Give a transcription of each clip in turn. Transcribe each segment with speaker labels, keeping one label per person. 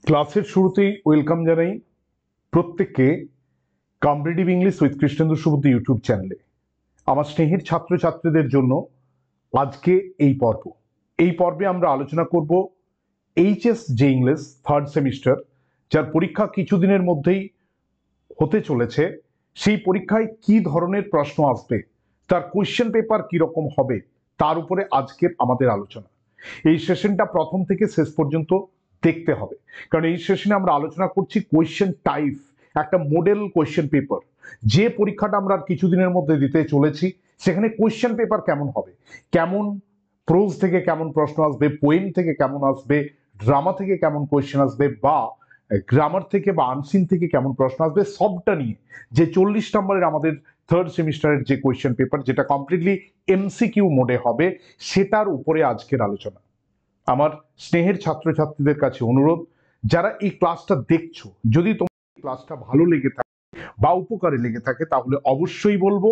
Speaker 1: ক্লাসের শুরুতেই ওয়েলকাম জানাই প্রত্যেককে competitive English with Krishnendu Subuddha YouTube চ্যানেলে। আমার স্নেহের ছাত্রছাত্রীদের জন্য আজকে এই পর্বে আমরা আলোচনা করব এইচএস যে ইংলিশ থার্ড সেমিস্টার, যার পরীক্ষা কিছুদিনের মধ্যেই হতে চলেছে। সেই পরীক্ষায় কি ধরনের প্রশ্ন আসবে, তার কোয়েশ্চেন পেপার কিরকম হবে, তার উপরে আজকের আমাদের আলোচনা। এই সেশনটা প্রথম থেকে শেষ পর্যন্ত দেখতে হবে, কারণ এই সেশনে আমরা আলোচনা করছি কোয়েশ্চেন টাইপ, একটা মডেল কোয়েশ্চেন পেপার। যে পরীক্ষাটা আমরা কিছুদিনের মধ্যে দিতে চলেছি, সেখানে কোয়েশ্চেন পেপার কেমন হবে, কেমন প্রোজ থেকে কেমন প্রশ্ন আসবে, পোয়েম থেকে কেমন আসবে, ড্রামা থেকে কেমন কোয়েশ্চেন আসবে, বা গ্রামার থেকে বা আনসিন থেকে কেমন প্রশ্ন আসবে, সবটা নিয়ে যে 40 নম্বরের আমাদের থার্ড সেমিস্টারের যে কোয়েশ্চেন পেপার, যেটা কমপ্লিটলি এমসিকিউ মোডে হবে, সেটার উপরে আজকের আলোচনা। আমার স্নেহের ছাত্রছাত্রীদের কাছে অনুরোধ, যারা এই ক্লাসটা দেখছো, যদি তোমার ক্লাসটা ভালো লেগে থাকে বা উপকারে লেগে থাকে, তাহলে অবশ্যই বলবো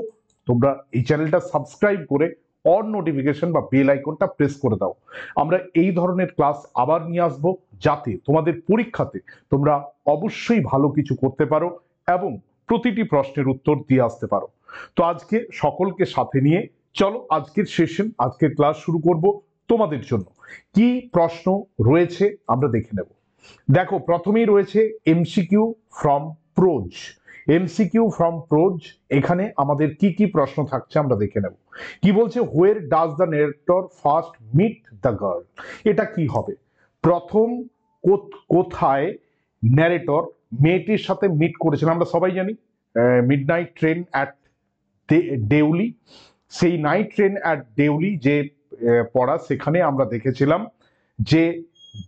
Speaker 1: তোমরা এই চ্যানেলটা সাবস্ক্রাইব করে অল নোটিফিকেশন বা বেল আইকনটা প্রেস করে দাও। আমরা এই ধরনের ক্লাস আবার নিয়ে আসবো, যাতে তোমাদের পরীক্ষাতে তোমরা অবশ্যই ভালো কিছু করতে পারো এবং প্রতিটি প্রশ্নের উত্তর দিয়ে আসতে পারো। তো আজকে সকলকে সাথে নিয়ে চলো আজকের সেশন, আজকের ক্লাস শুরু করব। তোমাদের জন্য কি প্রশ্ন রয়েছে আমরা দেখে নেব। দেখো, প্রথমেই রয়েছে MCQ from pros. MCQ from pros, এখানে আমাদের কি কি প্রশ্ন থাকছে আমরা দেখে নেব। কি বলছে, where does the narrator first meet the girl. এটা কি হবে? প্রথম কোথায় ন্যারেটর মেয়েটির সাথে মিট করেছেন? আমরা সবাই জানি মিডনাইট ট্রেন অ্যাট দেউলি। সেই নাইট ট্রেন অ্যাট দেউলি যে পড়া, সেখানে আমরা দেখেছিলাম যে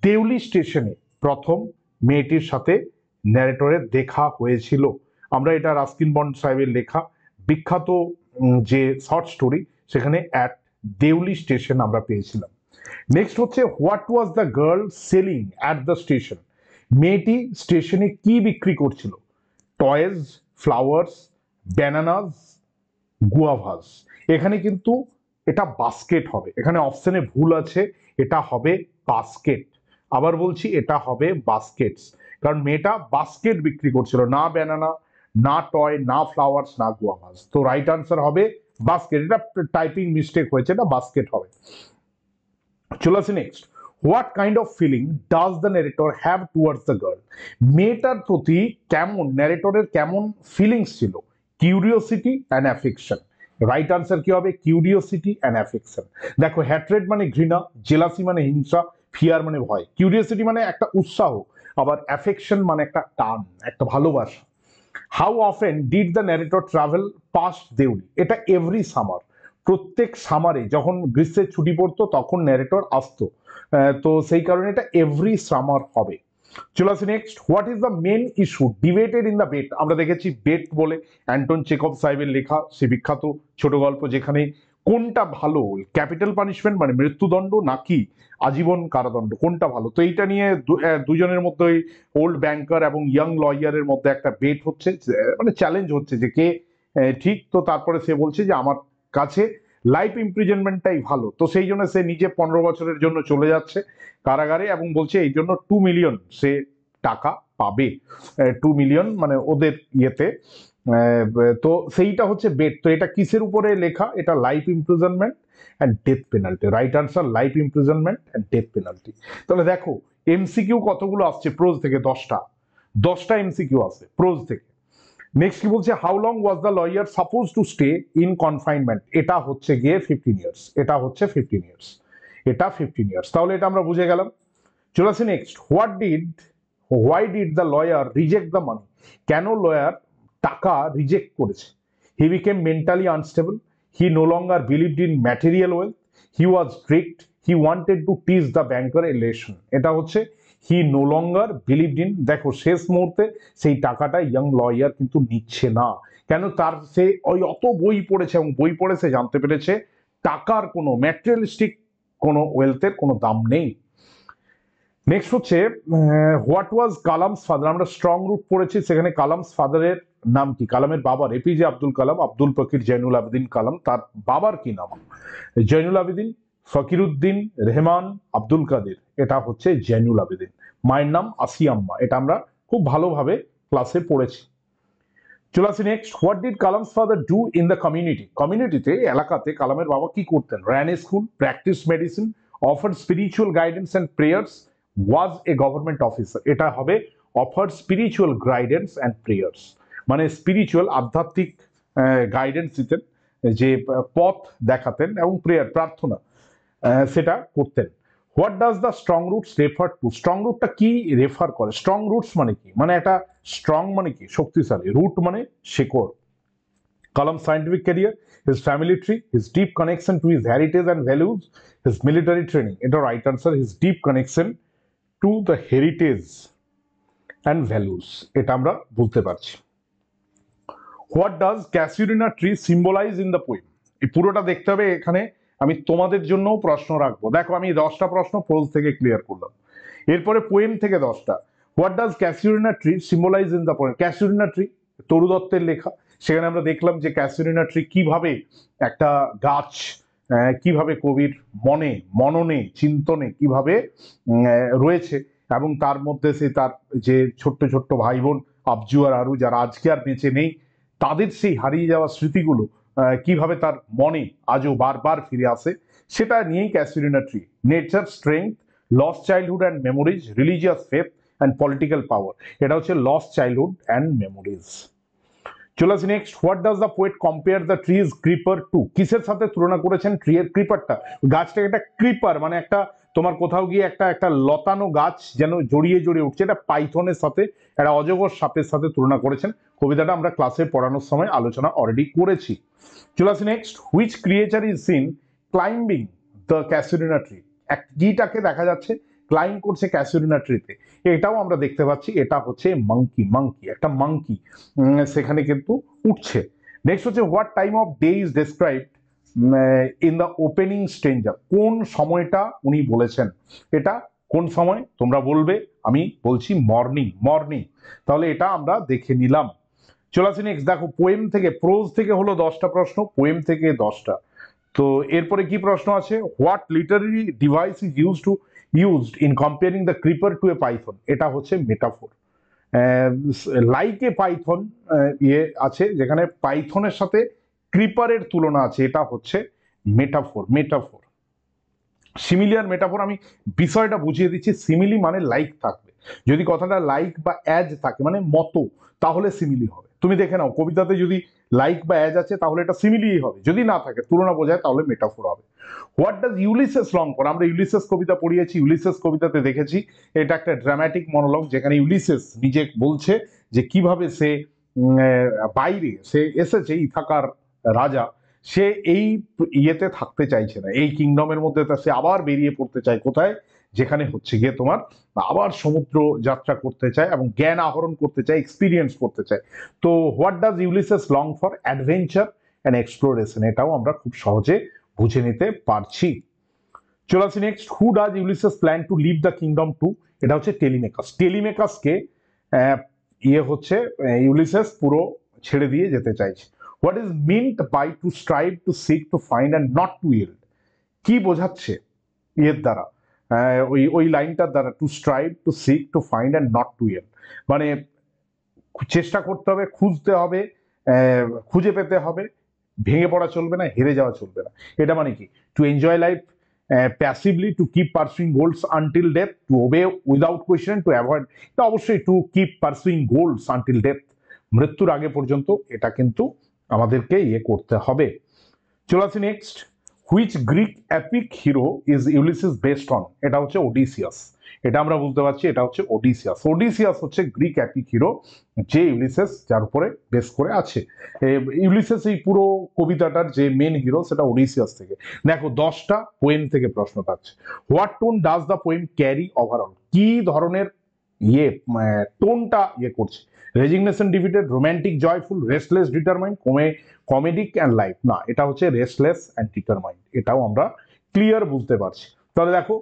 Speaker 1: দেউলি স্টেশনে প্রথম মেয়েটির সাথে ন্যারেটরের দেখা হয়েছিল। আমরা এটা রাস্কিন বন্ড সাহেবের লেখা বিখ্যাত যে শর্ট স্টোরি, সেখানে অ্যাট দেউলি স্টেশন আমরা পেয়েছিলাম। নেক্সট হচ্ছে, what was the girl selling at the station. মেয়েটি স্টেশনে কি বিক্রি করছিল? Toys, flowers, bananas, guavas. এখানে কিন্তু এটা বাস্কেট হবে, এখানে অপশনে ভুল আছে, এটা হবে বাস্কেট। আবার বলছি, এটা হবে বাস্কেটস, কারণ মেয়েটা বাস্কেট বিক্রি করছিল, না ব্যানানা, না টয়, না ফ্লাওয়ার্স, না গুয়াভাস। তো রাইট আনসার হবে বাস্কেট। এটা টাইপিং মিস্টেক হয়েছে, এটা বাস্কেট হবে। চলে আসি next, what kind of feeling does the narrator have towards the girl. মেয়েটার প্রতি কেমন ন্যারেটরের কেমন ফিলিংস ছিল? Curiosity and affection. Right answer কি হবে? Curiosity and affection. দেখো, হ্যাট্রেড মানে ঘৃণা, জেলাসি মানে হিংসা, ফিয়ার মানে ভয়, কিউরিওসিটি মানে একটা উৎসাহ, আবার অ্যাফেকশন মানে একটা টান, একটা ভালোবাসা। How often did the narrator travel past Deoli. এটা এভরি সামার, প্রত্যেক সামারে যখন গ্রীষ্মের ছুটি পড়তো তখন ন্যারেটর আসতো, তো সেই কারণে এটা এভরি সামার হবে। চলে আসি next, what is the main issue debated in the bet. আমরা দেখেছি বেট বলে অ্যান্টন চেকভ সাহেবের লেখা সে বিখ্যাত ছোট গল্প, যেখানে কোনটা ভালো, ক্যাপিটাল পানিশমেন্ট মানে মৃত্যুদণ্ড নাকি আজীবন কারাদণ্ড, কোনটা ভালো? তো এইটা নিয়ে দুজনের মধ্যে, ওল্ড ব্যাংকার এবং ইয়াং লয়ারের মধ্যে একটা বেট হচ্ছে, মানে চ্যালেঞ্জ হচ্ছে যে কে ঠিক। তো তারপরে সে বলছে যে আমার কাছে লাইফ ইমপ্রিজনমেন্টটাই ভালো। তো সেই জন্য সে নিজে 15 বছরের জন্য চলে যাচ্ছে কারাগারে এবং বলছে এই জন্য 2 মিলিয়ন সে টাকা পাবে। 2 মিলিয়ন মানে ওদের ইয়েতে। তো সেইটা হচ্ছে বেট। তো এটা কিসের উপরে লেখা? এটা life imprisonment and death penalty. Right answer life imprisonment and death penalty. তাহলে দেখো এমসিকিউ কতগুলো আসছে প্রোজ থেকে? 10টা এমসিকিউ আছে প্রোজ থেকে। নেক্সট কি বলছে, how long was the lawyer suppose to stay in confinement. এটা হচ্ছে গিয়ে 15 ইয়ার্স। এটা হচ্ছে 15 ইয়ার্স, এটা 15 ইয়ার্স। তাহলে এটা আমরা বুঝে গেলাম। চলে আসি next, why did the lawyer reject the money. কেন লয়ার টাকা রিজেক্ট করেছে? He became mentally unstable, he no longer believed in material wealth, he was tricked, he wanted to teach the banker a lesson. এটা হচ্ছে he no longer believed in. দেখো, শেষ মুহূর্তে সেই টাকাটা ইয়াং লয়ার কিন্তু নিচ্ছে না। কেন? তার সে ওই অত বই পড়েছে এবং বই পড়ে সে জানতে পেরেছে টাকার কোনো ম্যাটেরিয়ালিস্টিক কোনো ওয়েলথের কোনো দাম নেই। নেক্সট হচ্ছে, হোয়াট ওয়াজ কালামস ফাদার। আমরা স্ট্রং রুট পড়েছি, সেখানে কালামস ফাদারের নাম কি? কালামের বাবার, এপিজে আব্দুল কালাম, আব্দুল ফকির জৈনুল আবেদিন কালাম, তার বাবার কি নাম? জৈনুল আবেদিন। ফকিরুদ্দিন, রেহমান, আব্দুল কাদের, এটা হচ্ছে জৈনুল আবেদিন। মায়ের নাম আসিয়াম্মা, এটা আমরা খুব ভালোভাবে ক্লাসে পড়েছি। চলে আসি next, what did Kalam's father do in the community? কমিউনিটিতে, এলাকাতে কালামের বাবা কি করতেন? Ran A school, practice medicine, offer spiritual guidance and prayers, was a government officer. এটা হবে offer spiritual guidance and prayers, মানে স্পিরিচুয়াল আধ্যাত্মিক গাইডেন্স দিতেন, যে পথ দেখাতেন, এবং প্রেয়ার প্রার্থনা সেটা করতেন। What does the strong roots refer to? Strong রুটটা কি রেফার করে? স্ট্রং রুটস মানে কি? মানে একটা স্ট্রং মানে কি শক্তিশালী, রুট মানে শেকড়। Kalam's scientific career, his family tree, his deep connection to his heritage and values, his military training. এটা right answer, his deep connection to the heritage and values, এটা আমরা বলতে পারছি। What does casuarina tree symbolize in the poem? এই পুরোটা দেখতে হবে, এখানে আমি তোমাদের জন্য প্রশ্ন রাখবো। দেখো আমি 10টা প্রশ্ন প্রোজ থেকে ক্লিয়ার করলাম, এরপরে পোয়েম থেকে 10টা। What does casuarina tree symbolise in the poem? Casuarina tree Toru দত্তের লেখা, সেখানে আমরা দেখলাম যে ক্যাসিউরিনা ট্রি কিভাবে একটা গাছ, কিভাবে কবির মনে, মননে, চিন্তনে কিভাবে রয়েছে, এবং তার মধ্যে সে তার যে ছোট্ট ছোট্ট ভাই বোন আবজু আর আরু, যারা আজকে আর বেঁচে নেই, তাদের সেই হারিয়ে যাওয়া স্মৃতিগুলো কিভাবে তার মনে আজও বারবার ফিরে আসে, সেটা নিয়েই casuarina tree. Nature, strength, lost childhood and memories, religious faith and political power, এটা হচ্ছে লস্ট চাইল্ডহুড অ্যান্ড মেমোরিজ। চলে আসি next, what does the poet compare the tree's creeper to? কিসের সাথে তুলনা করেছেন ট্রিয়ের ক্রিপারটা? গাছটাকে একটা ক্রিপার মানে একটা, তোমার কোথাও গিয়ে একটা একটা লতানো গাছ যেন জড়িয়ে জড়িয়ে উঠছে, এটা পাইথনের সাথে, একটা অজগর সাপের সাথে তুলনা করেছেন। কবিতাটা আমরা ক্লাসে পড়ানোর সময় আলোচনা অলরেডি করেছি। চলে আসি next, which creature is seen climbing the casuarina tree? একটাকে দেখা যাচ্ছে ক্লাইম্ব করছে ক্যাসিউরিনা ট্রিতে, এটাও আমরা দেখতে পাচ্ছি, এটা হচ্ছে মাংকি, মাংকি একটা মাংকি সেখানে কিন্তু উঠছে। নেক্সট হচ্ছে, what time off day is described in the opening stranger? কোন সময়টা উনি বলেছেন? এটা কোন সময় তোমরা বলবে? আমি বলছি মর্নিং, মর্নিং। তাহলে এটা আমরা দেখে নিলাম। চলে আসি নেক্সট, দেখো পোয়েম থেকে, প্রোজ থেকে হলো 10টা প্রশ্ন, পোয়েম থেকে 10টা। তো এরপরে কি প্রশ্ন আছে? What literary device is used in comparing the creeper to a python? এটা হচ্ছে মেটাফোর। লাইক এ পাইথন ইয়ে আছে, যেখানে পাইথনের সাথে ক্রিপারের তুলনা আছে, এটা হচ্ছে মেটাফোর, মেটাফোর। সিমিলি আর মেটাফোর, আমি বিষয়টা বুঝিয়ে দিচ্ছি। সিমিলি মানে লাইক থাকবে, যদি কথাটা লাইক বা অ্যাজ থাকে মানে মতো, তাহলে সিমিলি হবে। তুমি দেখে নাও কবিতাতে যদি লাইক বা অ্যাজ আছে তাহলে এটা সিমিলি হবে, যদি না থাকে তুলনা বোঝায় তাহলে মেটাফোর হবে। What does Ulysses long for? আমরা ইউলিসেস কবিতা পড়িয়েছি, ইউলিসেস কবিতাতে দেখেছি এটা একটা ড্রামাটিক মনোলগ, যেখানে ইউলিসেস নিজে বলছে যে কিভাবে সে বাইরে সে এসেছে, ইথাকার রাজা, সে এই ইয়েতে থাকতে চাইছে না, এই কিংডমের মধ্যে সে আবার বেরিয়ে পড়তে চায় কোথায়? যেখানে হচ্ছে গিয়ে তোমার আবার সমুদ্র যাত্রা করতে চায় এবং জ্ঞান আহরণ করতে চায়, এক্সপিরিয়েন্স করতে চায়। তো what does Ulysses long for? Adventure and exploration, এটাও আমরা খুব সহজে বুঝে নিতে পারছি। চলে আসি next, who does Ulysses plan to leave the kingdom to? এটা হচ্ছে টেলিমেকাস। টেলিমেকাসকে ইয়ে হচ্ছে ইউলিসেস পুরো ছেড়ে দিয়ে যেতে চাইছে। What is meant by to strive, to seek, to find and not to yield? কি বোঝাচ্ছে ইয়ের দ্বারা, ওই লাইনটার দ্বারা? To strive, to seek, to find and not to yield, মানে চেষ্টা করতে হবে, খুঁজতে হবে, খুঁজে পেতে হবে, ভেঙে পড়া চলবে না, হেরে যাওয়া চলবে না। এটা মানে কি? To enjoy life passively, to keep pursuing goals until death, two ওবে without question, to avoid. এটা অবশ্যই to keep pursuing goals until death, মৃত্যুর আগে পর্যন্ত এটা কিন্তু আমাদেরকে ইয়ে করতে হবে। চলে আসি next, which Greek EPIC hero is Ulysses based on? এটা হচ্ছে ওডিসিয়াস। এটা আমরা বুঝতে পারছি, এটা হচ্ছে ওডিসিয়াস। ওডিসিয়াস হচ্ছে গ্রিক অ্যাপিক হিরো, যে ইউলিসিস যার উপরে বেস করে আছে। ইউলিসিস এই পুরো কবিতাটার যে মেন হিরো সেটা ওডিসিয়াস থেকে। দেখো 10টা পোয়েম থেকে প্রশ্ন থাকছে। What tone does the poem carry overall? কি ধরনের ইয়ে টোনটা ইয়ে করছে? Resignation, defeated, romantic, joyful, restless, determined, comedic and life? না, এটা হচ্ছে রেস্টলেস অ্যান্ড ডিটারমাইন্ড, এটাও আমরা ক্লিয়ার বুঝতে পারছি। তাহলে দেখো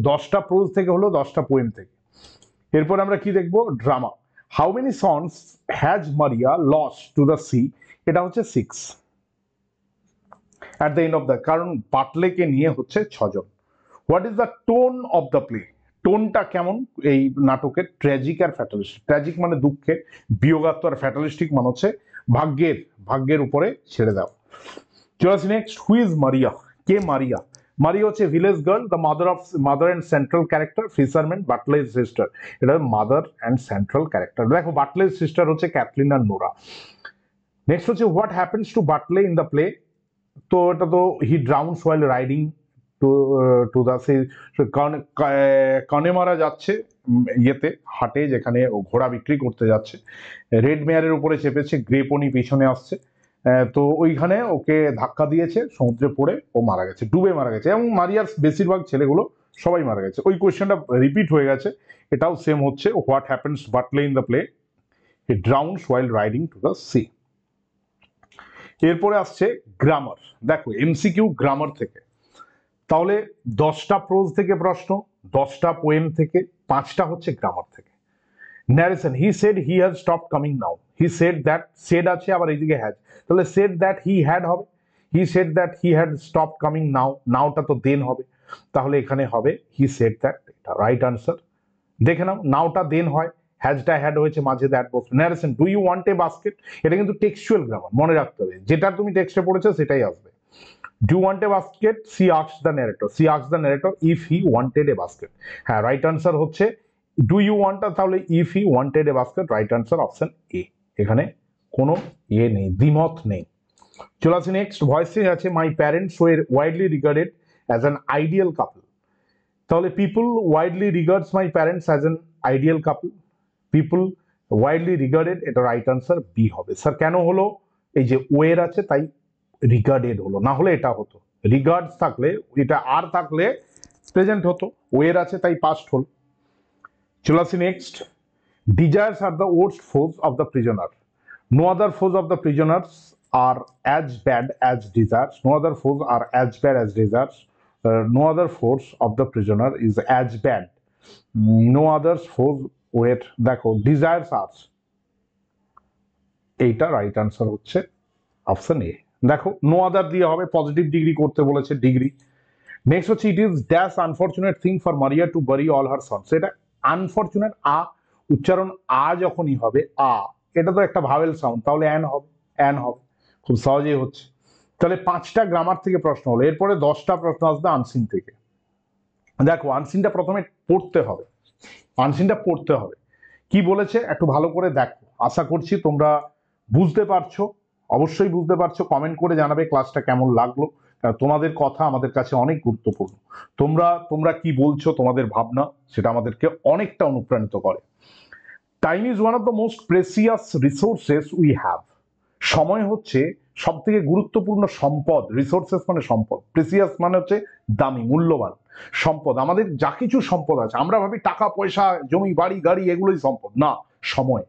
Speaker 1: 10টা প্রোজ থেকে হলো, 10টা পোয়েম থেকে। এরপর আমরা কি দেখবো? Drama. How many sons has Maurya lost to the sea? এটা হচ্ছে 6। At the end of the, কারণ বাটলেকে নিয়ে হচ্ছে 6 জন। What is the tone of the play? টোনটা কেমন এই নাটকের? ট্র্যাজিক আর ফ্যাটালিস্টিক। ট্র্যাজিক মানে দুঃখের, বিয়োগাত্ম, আর ফ্যাটালিস্টিক মানে হচ্ছে ভাগ্যের উপরে ছেড়ে দাও। চলে আসি next, who is Maria? K Maurya? Maurya হচ্ছে village girl, the mother and central character, fisherman, বাটলের সিস্টার। এটা মাদার অ্যান্ড সেন্ট্রাল ক্যারেক্টার। দেখো বাটলের সিস্টার হচ্ছে ক্যাথলিন আর নোরা। নেক্সট হচ্ছে what happens to Bartley in the play? তো এটা তো he drowns while riding to to the Connemara যাচ্ছে ইয়েতে হাটে, যেখানে ও ঘোড়া বিক্রি করতে যাচ্ছে। রেড মেয়ারের উপরে চেপেছে, গ্রে পনি পিছনে আসছে। তো ওইখানে ওকে ধাক্কা দিয়েছে, সমুদ্রে পড়ে ও মারা গেছে, ডুবে মারা গেছে। এবং মারিয়ার বেশিরভাগ ছেলেগুলো সবাই মারা গেছে। ওই কোয়েশ্চেনটা রিপিট হয়ে গেছে, এটাও সেম হচ্ছে। What happens Bartley in the play? He drowns while riding to the sea. এরপরে আসছে গ্রামার। দেখো এমসিকিউ গ্রামার থেকে, তাহলে 10টা প্রোজ থেকে প্রশ্ন, 10টা পোয়েম থেকে, 5টা হচ্ছে গ্রামার থেকে। Narration, he said he has stopped coming now. He said that, said আছে আবার এইদিকে হ্যাজ, তাহলে সেড দ্যাট হি হ্যাড হবে। He said that he had stopped coming now, নাওটা তো দেন হবে, তাহলে এখানে হবে হি সেড দ্যাট। এটা রাইট আনসার। দেখে নাও, নাওটা দেন হয়, হ্যাজটা হ্যাড হয়েছে, মাঝে দ্যাট বসবে। Narration, do you want a basket? এটা কিন্তু টেক্সচুয়াল গ্রামার, মনে রাখতে হবে, যেটা তুমি টেক্সটে পড়েছো সেটাই আসবে। Do you want a basket? She asked the narrator. She asked the narrator if he wanted a basket. হ্যাঁ, রাইট আনসার হচ্ছে ডু ইউ ওয়ান্ট, তাহলে if he wanted a basket, right answer option A. এখানে কোনো নেই, দ্বিমত নেই। চলে আসি নেক্সট, ভয়েসে আছে my parents were widely regarded as an ideal couple. তাহলে people widely regards my parents as an ideal couple. People widely regarded, এটা রাইট আনসার বি হবে। স্যার কেন হলো? এই যে ওয়ের আছে তাই রিগার্ডেড হলো, না হলে এটা হতো। রিগার্ডস থাকলে, এটা আর থাকলে প্রেজেন্ট হতো, ওয়ের আছে তাই পাস্ট হল। চলে আসি next, desires are the worst foes of the prisoner. No other foes of the prisoners are as bad as desires. No other foes are as bad as desires. No other force of the prisoner is as bad. No others foes, wait দেখো desires are, এইটা right answer হচ্ছে option A. দেখো no আদার দিয়ে হবে, positive degree করতে বলেছে, degree. Next হচ্ছে it is dash unfortunate thing for Maria to bury all her sons. এটা আনফরচুনেট, আ উচ্চারণ আ যখনই হবে, আ এটা তো একটা ভাওয়েল সাউন্ড, তাহলে অ্যান হবে, অ্যান হবে, খুব সহজেই হচ্ছে। তাহলে 5টা গ্রামার থেকে প্রশ্ন হলো, এরপরে 10টা প্রশ্ন আসবে আনসিন থেকে। দেখো আনসিনটা প্রথমে পড়তে হবে, আনসিনটা পড়তে হবে। কি বলেছে একটু ভালো করে দেখো, আশা করছি তোমরা বুঝতে পারছো, অবশ্যই বুঝতে পারছো। কমেন্ট করে জানাবে ক্লাসটা কেমন লাগলো, কারণ তোমাদের কথা আমাদের কাছে অনেক গুরুত্বপূর্ণ। তোমরা কি বলছো, তোমাদের ভাবনা, সেটা আমাদেরকে অনেকটা অনুপ্রাণিত করে। Time is one of the most precious resources we have. সময় হচ্ছে সব থেকে গুরুত্বপূর্ণ সম্পদ। রিসোর্সেস মানে সম্পদ, প্রেসিয়াস মানে হচ্ছে দামি, মূল্যবান সম্পদ। আমাদের যা কিছু সম্পদ আছে, আমরা ভাবি টাকা পয়সা জমি বাড়ি গাড়ি এগুলোই সম্পদ, না, সময়।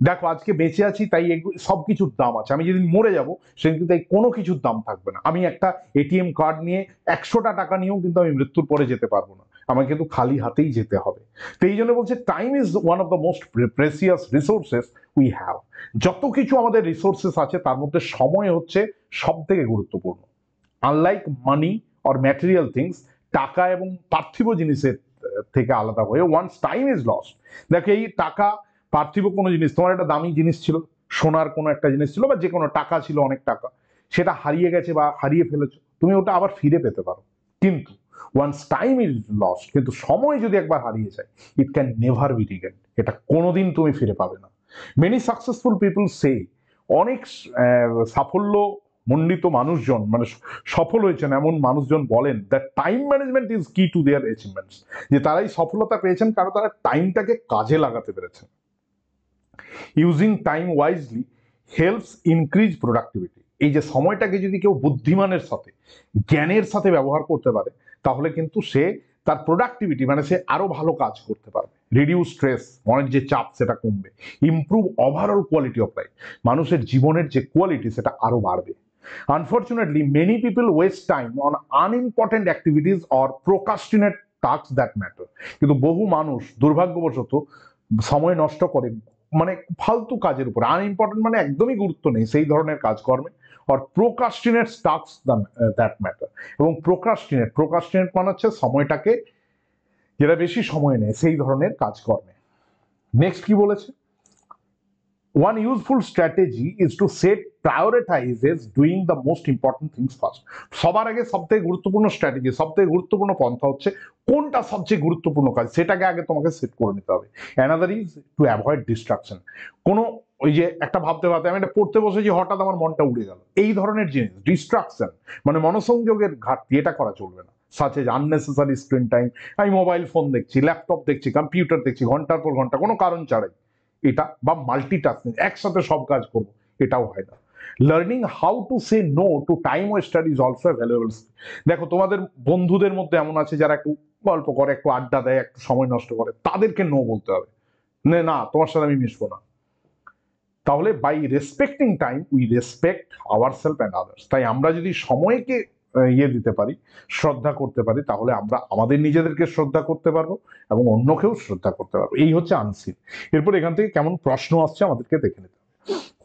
Speaker 1: দেখো আজকে বেঁচে আছি তাই সব কিছুর দাম আছে, আমি যেদিন মরে যাব সেদিন কিন্তু এই কোনো কিছুর দাম থাকবে না। আমি একটা এটিএম কার্ড নিয়ে 100টা টাকা নিয়েও কিন্তু আমি মৃত্যুর পরে যেতে পারবো না, আমাকে কিন্তু খালি হাতেই যেতে হবে। তো এই জন্য বলছে time is one of the most precious resources we have. যত কিছু আমাদের রিসোর্সেস আছে তার মধ্যে সময় হচ্ছে সব থেকে গুরুত্বপূর্ণ। Unlike money or material things, টাকা এবং পার্থিব জিনিসের থেকে আলাদা হয়ে ওয়ান্স টাইম ইজ লস্ট। দেখো এই টাকা পার্থিব কোনো জিনিস, তোমার একটা দামি জিনিস ছিল, সোনার কোনো একটা জিনিস ছিল, বা যে কোনো টাকা ছিল, অনেক টাকা, সেটা হারিয়ে গেছে বা হারিয়ে ফেলেছো, তুমি ওটা আবার ফিরে পেতে পারো। কিন্তু ওয়ান্স টাইম ইজ লস্ট, কিন্তু সময় যদি একবার হারিয়ে যায়, ইট ক্যান নেভার বি রিগেন্ড, এটা কোনোদিন তুমি ফিরে পাবে না। মেনি সাকসেসফুল পিপল সে, অনেক সাফল্য মণ্ডিত মানুষজন, মানে সফল হয়েছেন এমন মানুষজন বলেন দ্যাট টাইম ম্যানেজমেন্ট ইজ কি টু দেয়ার অ্যাচিভমেন্টস, যে তারাই সফলতা পেয়েছেন কারণ তারা টাইমটাকে কাজে লাগাতে পেরেছেন। Using time wisely helps increase productivity. এই যে সময়টাকে যদি কেউ বুদ্ধিমানের সাথে, জ্ঞানের সাথে ব্যবহার করতে পারে, তাহলে কিন্তু সে তার প্রোডাক্টিভিটি, মানে সে আরো ভালো কাজ করতে পারবে। রিডিউস স্ট্রেস, মনের যে চাপ সেটা কমবে। Improve overall quality of life, মানুষের জীবনের যে কোয়ালিটি সেটা আরো বাড়বে। Unfortunately many people waste time on unimportant activities or procrastinate task that matter. কিন্তু বহু মানুষ দুর্ভাগ্যবশত সময় নষ্ট করে মানে ফালতু কাজের উপর, আনইম্পর্টেন্ট মানে একদমই গুরুত্ব নেই সেই ধরনের কাজকর্মে, or procrastinates tasks that matter. এবং প্রোক্রাস্টিনেট মানে হচ্ছে সময়টাকে যেটা বেশি সময় নেয় সেই ধরনের কাজকর্মে। নেক্সট কি বলেছে, one useful strategy is to set prioritizes doing the most important things first. সবার আগে সবথেকে গুরুত্বপূর্ণ স্ট্র্যাটেজি, সবথেকে গুরুত্বপূর্ণ পন্থা হচ্ছে কোনটা সবচেয়ে গুরুত্বপূর্ণ কাজ সেটাকে আগে তোমাকে সেট করে নিতে হবে। Another is to avoid distraction. কোনো ওই যে একটা ভাবতে আমি এটা পড়তে বসেছি হঠাৎ আমার মনটা উড়ে গেল, এই ধরনের জিনিস ডিস্ট্রাকশন মানে মনোসংযোগের ঘাটতি, এটা করা চলবে না। Such as unnecessary screen time, আমি মোবাইল ফোন দেখছি, ল্যাপটপ দেখছি, কম্পিউটার দেখছি ঘন্টার পর ঘন্টা কোনো কারণ ছাড়াই, এটা বা মাল্টিটাস্কিং একসাথে সব কাজ করব, এটাও হয় না। Learning how to say no to time waster is also valuable. দেখো তোমাদের বন্ধুদের মধ্যে এমন আছে যারা একটু গল্প করে, একটু আড্ডা দেয়, একটু সময় নষ্ট করে, তাদেরকে নো বলতে হবে, না তোমার সাথে আমি মিশবো না। তাহলে by respecting time we respect ourselves and others. তাই আমরা যদি সময়কে দিতে পারি, শ্রদ্ধা করতে পারি, তাহলে আমরা আমাদের নিজেদেরকে শ্রদ্ধা করতে পারবো এবং অন্যকেও শ্রদ্ধা করতে পারবো। এই হচ্ছে আনসিন। এরপর এখান থেকে কেমন প্রশ্ন আসছে আমাদেরকে দেখে নিতে হবে।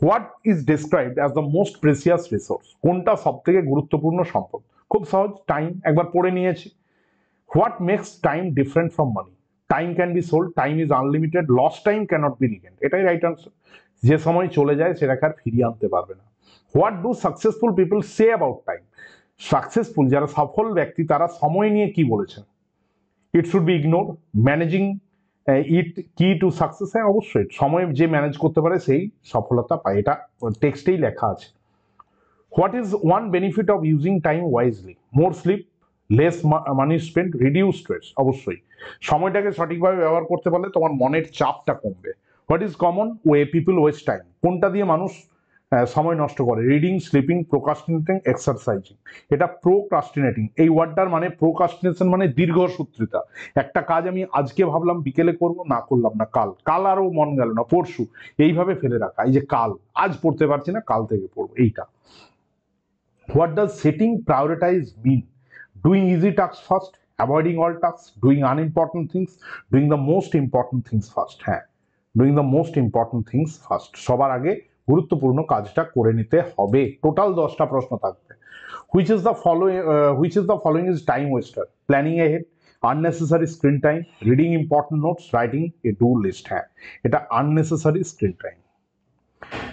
Speaker 1: What is described as the most precious resource? কোনটা সব থেকে গুরুত্বপূর্ণ সম্পদ? খুব সহজ, টাইম, একবার পড়ে নিয়েছি। What makes time different from money? Time can be sold, time is unlimited, lost time cannot be regained. এটাই রাইট আনসার। যে সময় চলে যায় সেটাকে আর ফিরিয়ে আনতে পারবে না। What do successful people say about time? Successful যারা সফল ব্যক্তি তারা সময় নিয়ে কি বলেছেন? It should be ignore, managing it key to success. হ্যাঁ অবশ্যই, সময় যে ম্যানেজ করতে পারে সেই সফলতা পায়, এটা টেক্সটেই লেখা আছে। What is one benefit of using time wisely? More sleep, less money spend, reduce stress. অবশ্যই সময়টাকে সঠিকভাবে ব্যবহার করতে পারলে তোমার মনের চাপটা কমবে। What is common way people waste time? কোনটা দিয়ে মানুষ সময় নষ্ট করে? Reading, sleeping, procrastinating, exercising. এটা প্রোক্রাস্টিনেটিং, এই ওয়ার্ডটার মানে প্রোক্রাস্টিনেশন মানে দীর্ঘসূত্রিতা। একটা কাজ আমি আজকে ভাবলাম বিকেলে করব, না করলাম না, কাল আরও মন গেল না, পরশু, এইভাবে ফেলে রাখা। এই যে কাল, আজ পড়তে পারছি না, কাল থেকে পড়বো, এইটা। What does setting prioritise mean? Doing easy task first, avoiding all task, doing unimportant things, doing the most important things first. হ্যাঁ, doing the most important things first, সবার আগে গুরুত্বপূর্ণ কাজটা করে নিতে হবে। টোটাল 10টা প্রশ্ন থাকবে। Which is the following is time waster? Planning ahead, unnecessary screen time, reading important notes, writing a do list. হ্যাঁ, এটা আননেসেসারি স্ক্রিন টাইম।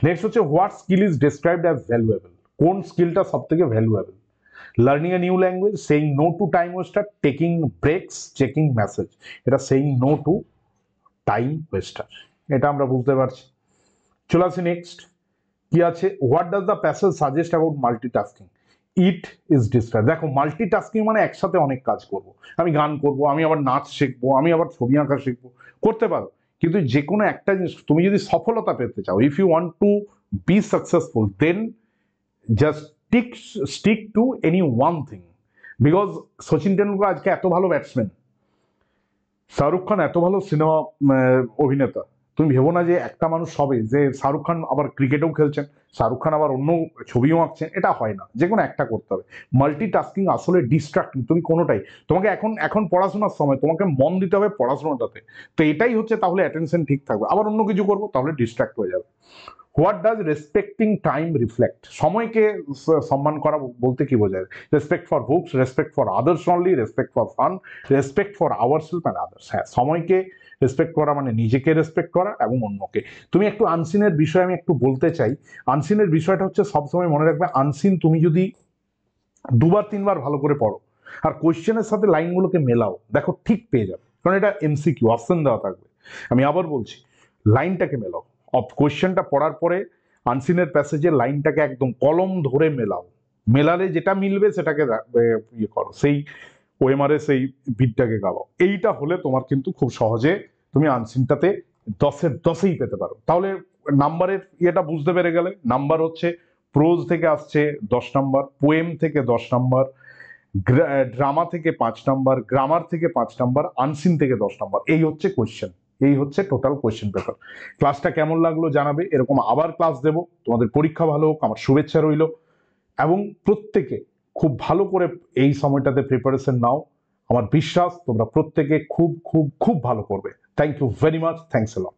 Speaker 1: নেক্সট হচ্ছে what skill is described as valuable? কোন স্কিলটা সব থেকে valuable? Learning a new language, saying no to time waster, taking breaks, checking message. এটা saying no to time waster, এটা আমরা বুঝতে পারছি। চলে আসি নেক্সট, কি আছে? What does the passage suggest about multitasking? It is describe. দেখো মাল্টিটাস্কিং মানে একসাথে অনেক কাজ করব, আমি গান করব, আমি আবার নাচ শিখবো, আমি আবার ছবি আঁকা শিখবো, করতে পারো। কিন্তু যে কোনো একটা জিনিস তুমি যদি সফলতা পেতে চাও, if you want to be successful, then just stick to any one thing. Because Sachin Tendulkar আজকে এত ভালো ব্যাটসম্যান, শাহরুখ খান এত ভালো সিনেমা অভিনেতা, তুমি ভেবো না যে একটা মানুষ হবে যে শাহরুখ খান আবার ক্রিকেটেও খেলছেন, শাহরুখ খান আবার অন্য ছবিও আঁকছেন, এটা হয় না। যে কোনো একটা করতে হবে। মাল্টিটাস্কিং আসলে ডিস্ট্রাক্টিং, তুমি কোনোটাই, তোমাকে এখন পড়াশোনার সময় তোমাকে মন দিতে হবে পড়াশোনাটাতে, তো এটাই হচ্ছে, তাহলে অ্যাটেনশন ঠিক থাকবে। আবার অন্য কিছু করবো তাহলে ডিস্ট্রাক্ট হয়ে যাবে। What does respecting time reflect? সময়কে সম্মান করা বলতে কি বোঝায়? Respect for books, respect for others only, respect for fun, respect for ourself and others. হ্যাঁ, সময়কে রেসপেক্ট করা মানে নিজেকে রেসপেক্ট করা এবং অন্যকে। তুমি একটু আনসিনের বিষয়ে আমি একটু বলতে চাই। আনসিনের বিষয়টা হচ্ছে সবসময় মনে রাখবে, আনসিন তুমি যদি 2-3বার ভালো করে পড়ো আর কোয়েশ্চেনের সাথে লাইনগুলোকে মেলাও, দেখো ঠিক পেয়ে যাবে, কারণ এটা এমসিকিউ, অপশন দেওয়া থাকবে। আমি আবার বলছি, লাইনটাকে মেলাও, কোয়েশ্চেনটা পড়ার পরে আনসিনের প্যাসেজের লাইনটাকে একদম কলম ধরে মেলাও, মেলালে যেটা মিলবে সেটাকে ইয়ে করো, সেই ওএমআরে সেই বিটটাকে গাওয়াও। এইটা হলে তোমার কিন্তু খুব সহজে তুমি আনসিনটাতে 10-এর 10ই পেতে পারো। তাহলে নাম্বারের ইয়েটা বুঝতে পেরে গেলে, নাম্বার হচ্ছে প্রোজ থেকে আসছে 10 নাম্বার, পোয়েম থেকে 10 নাম্বার, ড্রামা থেকে 5 নাম্বার, গ্রামার থেকে 5 নাম্বার, আনসিন থেকে 10 নাম্বার। এই হচ্ছে কোয়েশ্চেন, এই হচ্ছে টোটাল কোয়েশ্চেন পেপার। ক্লাসটা কেমন লাগলো জানাবে, এরকম আবার ক্লাস দেব। তোমাদের পরীক্ষা ভালো হোক, আমার শুভেচ্ছা রইল, এবং প্রত্যেকে খুব ভালো করে এই সময়টাতে প্রিপারেশন নাও। আমার বিশ্বাস তোমরা প্রত্যেকে খুব খুব খুব ভালো করবে। Thank you very much, thanks a lot.